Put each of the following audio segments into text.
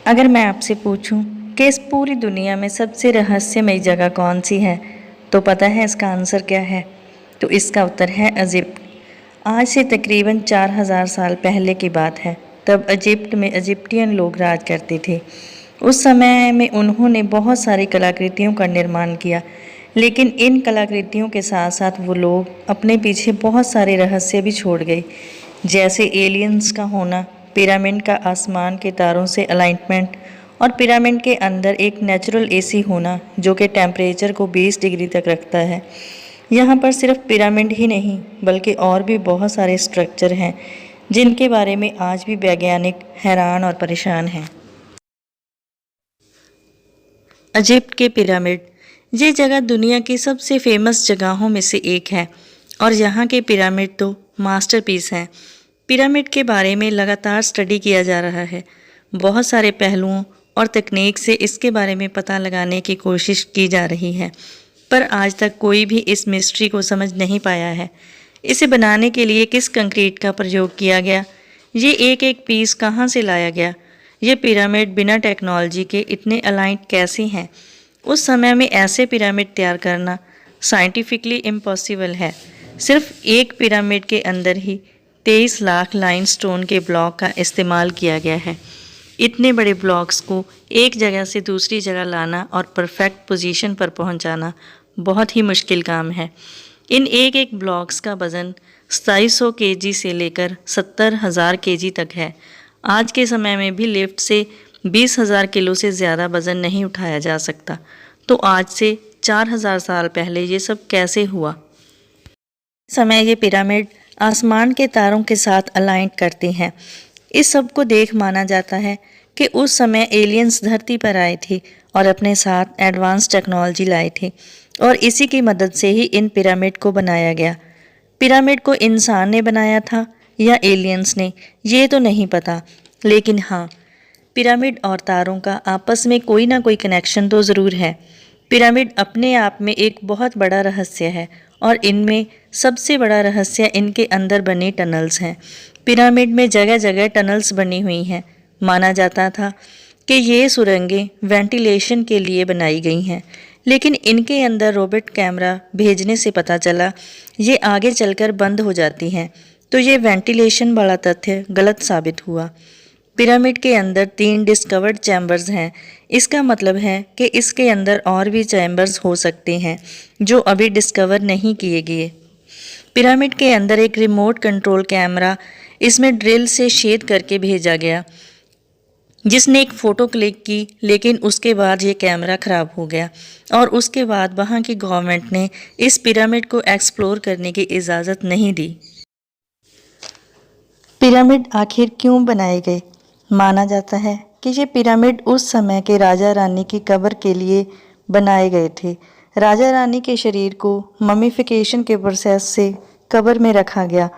अगर मैं आपसे पूछूं कि इस पूरी दुनिया में सबसे रहस्यमयी जगह कौन सी है, तो पता है इसका आंसर क्या है? तो इसका उत्तर है इजिप्ट। आज से तकरीबन 4000 साल पहले की बात है। तब इजिप्ट में इजिप्टियन लोग राज करते थे। उस समय में उन्होंने बहुत सारी कलाकृतियों का निर्माण किया, लेकिन इन कलाकृतियों के साथ साथ वो लोग अपने पीछे बहुत सारे रहस्य भी छोड़ गए, जैसे एलियंस का होना, पिरामिड का आसमान के तारों से अलाइनमेंट और पिरामिड के अंदर एक नेचुरल एसी होना जो कि टेम्परेचर को 20 डिग्री तक रखता है। यहाँ पर सिर्फ पिरामिड ही नहीं बल्कि और भी बहुत सारे स्ट्रक्चर हैं जिनके बारे में आज भी वैज्ञानिक हैरान और परेशान हैं। इजिप्ट के पिरामिड, ये जगह दुनिया की सबसे फेमस जगहों में से एक है और यहाँ के पिरामिड तो मास्टरपीस हैं। पिरामिड के बारे में लगातार स्टडी किया जा रहा है। बहुत सारे पहलुओं और तकनीक से इसके बारे में पता लगाने की कोशिश की जा रही है, पर आज तक कोई भी इस मिस्ट्री को समझ नहीं पाया है। इसे बनाने के लिए किस कंक्रीट का प्रयोग किया गया, ये एक एक पीस कहाँ से लाया गया, ये पिरामिड बिना टेक्नोलॉजी के इतने अलाइंड कैसे हैं। उस समय में ऐसे पिरामिड तैयार करना साइंटिफिकली इम्पॉसिबल है। सिर्फ एक पिरामिड के अंदर ही 23 लाख लाइमस्टोन के ब्लॉक का इस्तेमाल किया गया है। इतने बड़े ब्लॉक्स को एक जगह से दूसरी जगह लाना और परफेक्ट पोजीशन पर पहुंचाना बहुत ही मुश्किल काम है। इन एक एक ब्लॉक्स का वज़न 2700 केजी से लेकर 70,000 केजी तक है। आज के समय में भी लिफ्ट से 20,000 किलो से ज़्यादा वज़न नहीं उठाया जा सकता। तो आज से 4000 साल पहले ये सब कैसे हुआ? समय ये पिरामिड आसमान के तारों के साथ अलाइन करते हैं। इस सब को देख माना जाता है कि उस समय एलियंस धरती पर आए थे और अपने साथ एडवांस टेक्नोलॉजी लाए थे और इसी की मदद से ही इन पिरामिड को बनाया गया। पिरामिड को इंसान ने बनाया था या एलियंस ने, ये तो नहीं पता, लेकिन हाँ, पिरामिड और तारों का आपस में कोई ना कोई कनेक्शन तो ज़रूर है। पिरामिड अपने आप में एक बहुत बड़ा रहस्य है और इनमें सबसे बड़ा रहस्य इनके अंदर बने टनल्स हैं। पिरामिड में जगह जगह टनल्स बनी हुई हैं। माना जाता था कि ये सुरंगें वेंटिलेशन के लिए बनाई गई हैं, लेकिन इनके अंदर रोबोट कैमरा भेजने से पता चला ये आगे चलकर बंद हो जाती हैं, तो ये वेंटिलेशन वाला तथ्य गलत साबित हुआ। पिरामिड के अंदर 3 डिस्कवर्ड चैम्बर्स हैं। इसका मतलब है कि इसके अंदर और भी चैम्बर्स हो सकते हैं जो अभी डिस्कवर नहीं किए गए। पिरामिड के अंदर एक रिमोट कंट्रोल कैमरा इसमें ड्रिल से छेद करके भेजा गया, जिसने एक फ़ोटो क्लिक की, लेकिन उसके बाद ये कैमरा ख़राब हो गया और उसके बाद वहाँ की गवर्नमेंट ने इस पिरामिड को एक्सप्लोर करने की इजाज़त नहीं दी। पिरामिड आखिर क्यों बनाए गए? माना जाता है कि ये पिरामिड उस समय के राजा रानी की कब्र के लिए बनाए गए थे। राजा रानी के शरीर को ममीफिकेशन के प्रोसेस से कब्र में रखा गया,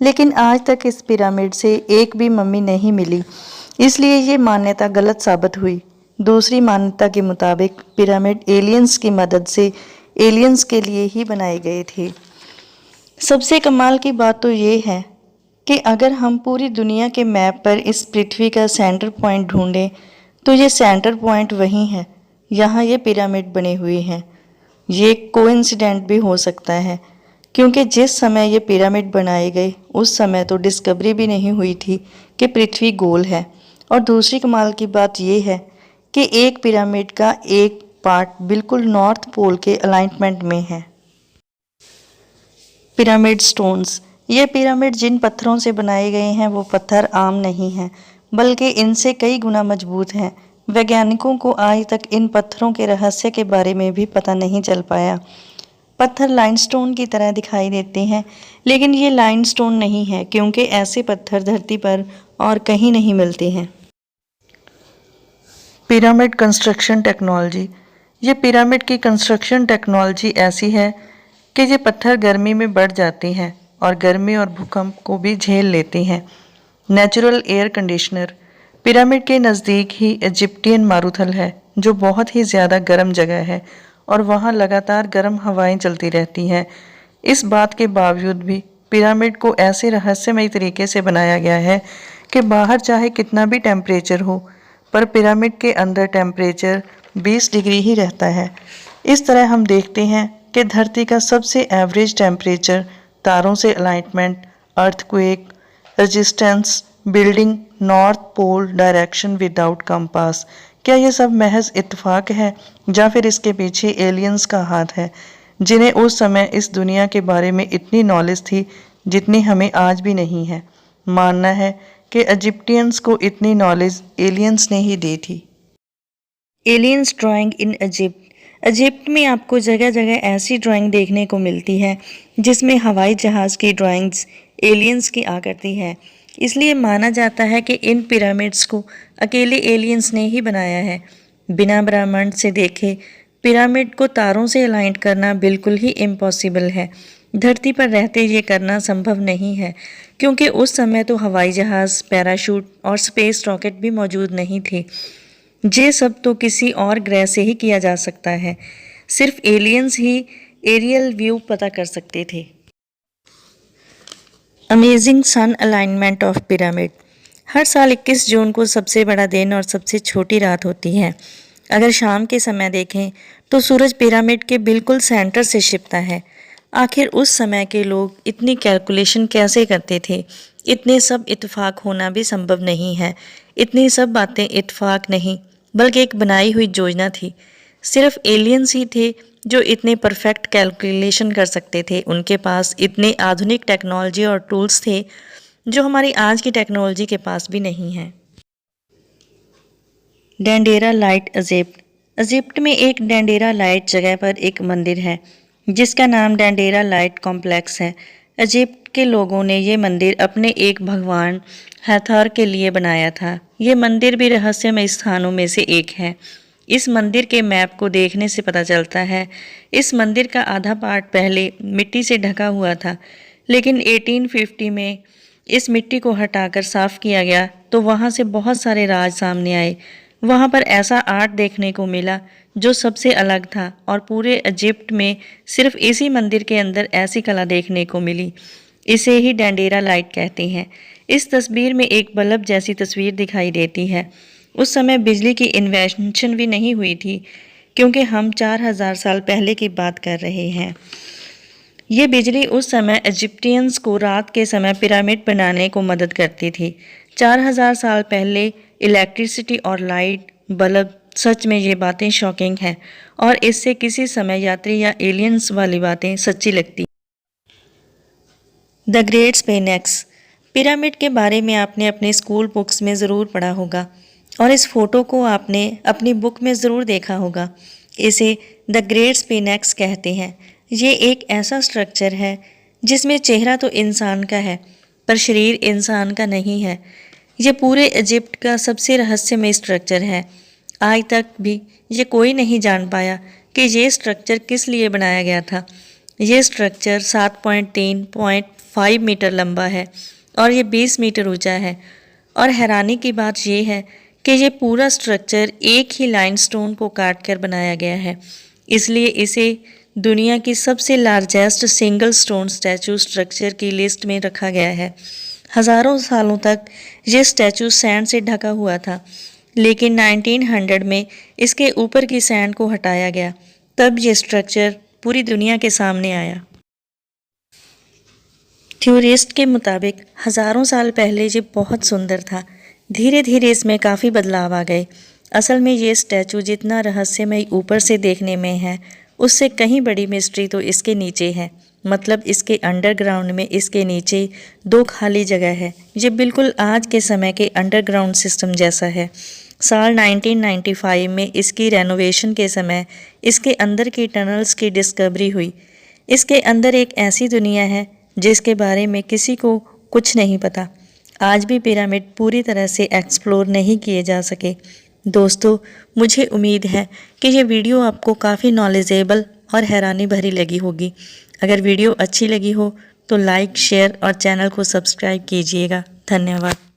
लेकिन आज तक इस पिरामिड से एक भी मम्मी नहीं मिली, इसलिए ये मान्यता गलत साबित हुई। दूसरी मान्यता के मुताबिक पिरामिड एलियंस की मदद से एलियंस के लिए ही बनाए गए थे। सबसे कमाल की बात तो ये है कि अगर हम पूरी दुनिया के मैप पर इस पृथ्वी का सेंटर पॉइंट ढूंढें तो ये सेंटर पॉइंट वही है, यहाँ ये पिरामिड बने हुए हैं। ये कोइंसिडेंट भी हो सकता है, क्योंकि जिस समय ये पिरामिड बनाए गए उस समय तो डिस्कवरी भी नहीं हुई थी कि पृथ्वी गोल है। और दूसरी कमाल की बात यह है कि एक पिरामिड का एक पार्ट बिल्कुल नॉर्थ पोल के अलाइनमेंट में है। पिरामिड स्टोन्स, ये पिरामिड जिन पत्थरों से बनाए गए हैं वो पत्थर आम नहीं हैं, बल्कि इनसे कई गुना मजबूत हैं। वैज्ञानिकों को आज तक इन पत्थरों के रहस्य के बारे में भी पता नहीं चल पाया। पत्थर लाइमस्टोन की तरह दिखाई देते हैं, लेकिन ये लाइमस्टोन नहीं है, क्योंकि ऐसे पत्थर धरती पर और कहीं नहीं मिलते हैं। पिरामिड कंस्ट्रक्शन टेक्नोलॉजी, ये पिरामिड की कंस्ट्रक्शन टेक्नोलॉजी ऐसी है कि ये पत्थर गर्मी में बढ़ जाते हैं और गर्मी और भूकंप को भी झेल लेते हैं। नेचुरल एयर कंडीशनर, पिरामिड के नज़दीक ही इजिप्टियन मारूथल है जो बहुत ही ज़्यादा गर्म जगह है और वहाँ लगातार गर्म हवाएं चलती रहती हैं। इस बात के बावजूद भी पिरामिड को ऐसे रहस्यमयी तरीके से बनाया गया है कि बाहर चाहे कितना भी टेम्परेचर हो, पर पिरामिड के अंदर टेम्परेचर 20 डिग्री ही रहता है। इस तरह हम देखते हैं कि धरती का सबसे एवरेज टेम्परेचर, तारों से alignment, earthquake resistance, building north pole direction without compass, क्या ये सब महज इत्तेफाक है या फिर इसके पीछे एलियंस का हाथ है, जिन्हें उस समय इस दुनिया के बारे में इतनी नॉलेज थी जितनी हमें आज भी नहीं है। मानना है कि इजिप्टियंस को इतनी नॉलेज एलियंस ने ही दी थी। Aliens drawing in Egypt. Egypt में आपको जगह जगह ऐसी ड्राइंग देखने को मिलती है जिसमें हवाई जहाज़ की ड्राइंग्स एलियंस की आकृति है। इसलिए माना जाता है कि इन पिरामिड्स को अकेले एलियंस ने ही बनाया है। बिना ब्रह्मांड से देखे पिरामिड को तारों से अलाइन करना बिल्कुल ही इम्पॉसिबल है। धरती पर रहते ये करना संभव नहीं है, क्योंकि उस समय तो हवाई जहाज़, पैराशूट और स्पेस रॉकेट भी मौजूद नहीं थे। ये सब तो किसी और ग्रह से ही किया जा सकता है। सिर्फ एलियंस ही एरियल व्यू पता कर सकते थे। Amazing sun alignment of pyramid. हर साल 21 जून को सबसे बड़ा दिन और सबसे छोटी रात होती है। अगर शाम के समय देखें तो सूरज पिरामिड के बिल्कुल सेंटर से छिपता है। आखिर उस समय के लोग इतनी कैलकुलेशन कैसे करते थे? इतने सब इत्तेफाक होना भी संभव नहीं है। इतनी सब बातें इत्तेफाक नहीं, बल्कि एक बनाई हुई योजना थी। सिर्फ एलियंस ही थे जो इतने परफेक्ट कैलकुलेशन कर सकते थे। उनके पास इतने आधुनिक टेक्नोलॉजी और टूल्स थे जो हमारी आज की टेक्नोलॉजी के पास भी नहीं है। Dendera light Egypt. इजिप्ट में एक डेंडेरा लाइट जगह पर एक मंदिर है जिसका नाम डेंडेरा लाइट कॉम्प्लेक्स है। इजिप्ट के लोगों ने ये मंदिर अपने एक भगवान हैथर के लिए बनाया था। ये मंदिर भी रहस्यमय स्थानों में से एक है। इस मंदिर के मैप को देखने से पता चलता है इस मंदिर का आधा पार्ट पहले मिट्टी से ढका हुआ था, लेकिन 1850 में इस मिट्टी को हटाकर साफ किया गया तो वहाँ से बहुत सारे राज सामने आए। वहाँ पर ऐसा आर्ट देखने को मिला जो सबसे अलग था और पूरे इजिप्ट में सिर्फ इसी मंदिर के अंदर ऐसी कला देखने को मिली। इसे ही डेंडेरा लाइट कहते हैं। इस तस्वीर में एक बल्ब जैसी तस्वीर दिखाई देती है। उस समय बिजली की इन्वेंशन भी नहीं हुई थी, क्योंकि हम 4000 साल पहले की बात कर रहे हैं। ये बिजली उस समय इजिप्टियंस को रात के समय पिरामिड बनाने को मदद करती थी। 4000 साल पहले इलेक्ट्रिसिटी और लाइट, बल्ब, सच में ये बातें शॉकिंग हैं और इससे किसी समय यात्री या एलियंस वाली बातें सच्ची लगती। The great sphinx. पिरामिड के बारे में आपने अपने स्कूल बुक्स में ज़रूर पढ़ा होगा और इस फोटो को आपने अपनी बुक में ज़रूर देखा होगा। इसे द ग्रेट स्फिंक्स कहते हैं। ये एक ऐसा स्ट्रक्चर है जिसमें चेहरा तो इंसान का है पर शरीर इंसान का नहीं है। ये पूरे इजिप्ट का सबसे रहस्यमय स्ट्रक्चर है। आज तक भी ये कोई नहीं जान पाया कि ये स्ट्रक्चर किस लिए बनाया गया था। ये स्ट्रक्चर 7.3.5 मीटर लंबा है और ये 20 मीटर ऊंचा है। और हैरानी की बात यह है कि ये पूरा स्ट्रक्चर एक ही लाइमस्टोन को काट कर बनाया गया है, इसलिए इसे दुनिया की सबसे largest single stone statue structure की लिस्ट में रखा गया है। हज़ारों सालों तक ये स्टैचू सैंड से ढका हुआ था, लेकिन 1900 में इसके ऊपर की सैंड को हटाया गया, तब ये स्ट्रक्चर पूरी दुनिया के सामने आया। थ्योरिस्ट के मुताबिक हज़ारों साल पहले ये बहुत सुंदर था। धीरे धीरे इसमें काफ़ी बदलाव आ गए। असल में ये स्टैचू जितना रहस्यमय ऊपर से देखने में है, उससे कहीं बड़ी मिस्ट्री तो इसके नीचे है। मतलब इसके अंडरग्राउंड में इसके नीचे 2 खाली जगह है। ये बिल्कुल आज के समय के अंडरग्राउंड सिस्टम जैसा है। साल 1995 में इसकी रेनोवेशन के समय इसके अंदर की टनल्स की डिस्कवरी हुई। इसके अंदर एक ऐसी दुनिया है जिसके बारे में किसी को कुछ नहीं पता। आज भी पिरामिड पूरी तरह से एक्सप्लोर नहीं किए जा सके। दोस्तों, मुझे उम्मीद है कि ये वीडियो आपको काफ़ी नॉलेजेबल और हैरानी भरी लगी होगी। अगर वीडियो अच्छी लगी हो तो लाइक, शेयर और चैनल को सब्सक्राइब कीजिएगा। धन्यवाद।